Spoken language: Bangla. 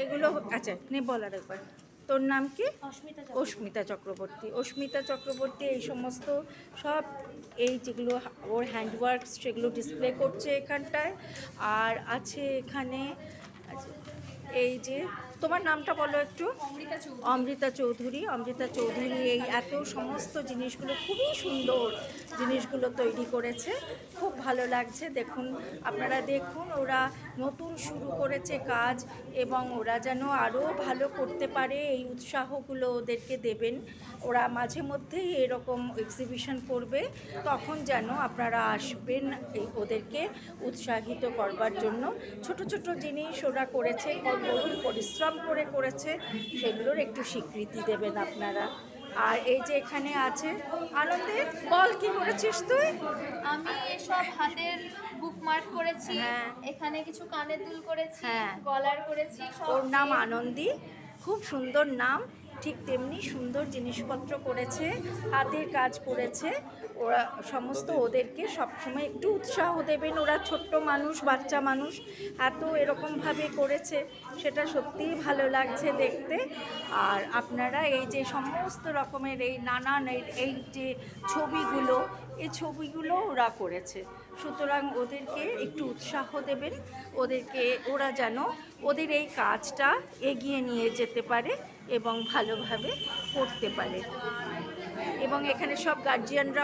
এগুলো আচ্ছা নে বল আর একবার তোর নাম কি? অস্মিতা অস্মিতা চক্রবর্তী। অস্মিতা চক্রবর্তী এই সমস্ত সব এই যেগুলো ওর হ্যান্ডওয়ার্কস সেগুলো ডিসপ্লে করছে এখানটায়। আর আছে এখানে এই যে তোমার নামটা বলো একটু। অমৃতা চৌধুরী। অমৃতা চৌধুরী এই এত সমস্ত জিনিসগুলো খুবই সুন্দর জিনিসগুলো তৈরি করেছে, খুব ভালো লাগছে। দেখুন আপনারা দেখুন ওরা নতুন শুরু করেছে কাজ এবং ওরা যেন আরও ভালো করতে পারে এই উৎসাহগুলো ওদেরকে দেবেন। ওরা মাঝে মধ্যেই এরকম এক্সিবিশন করবে, তখন যেন আপনারা আসবেন এই ওদেরকে উৎসাহিত করবার জন্য। ছোট ছোট জিনিস ওরা করেছে, বহু পরিশ্রম করে করেছে, সেগুলোর একটু স্বীকৃতি দেবেন আপনারা। আর এই যে এখানে আছে আনন্দে, বল কি করেছিস তুই? আমি এসব হাতের বুকমার্ক করেছি। হ্যাঁ। এখানে কিছু কানের দুল করেছি, হ্যাঁ। গলার করেছি। ওর নাম আনন্দী, খুব সুন্দর নাম। ঠিক তেমনি সুন্দর জিনিসপত্র করেছে, হাতের কাজ করেছে। ওরা সমস্ত ওদেরকে সবসময় একটু উৎসাহ দেবেন। ওরা ছোট্ট মানুষ, বাচ্চা মানুষ, এত এরকমভাবে করেছে, সেটা সত্যিই ভালো লাগছে দেখতে। আর আপনারা এই যে সমস্ত রকমের এই নানান এই যে ছবিগুলো, এই ছবিগুলো ওরা করেছে, সুতরাং ওদেরকে একটু উৎসাহ দেবেন, ওদেরকে ওরা যেন ওদের এই কাজটা এগিয়ে নিয়ে যেতে পারে এবং ভালোভাবে করতে পারে। এবং এখানে সব গার্জিয়ানরা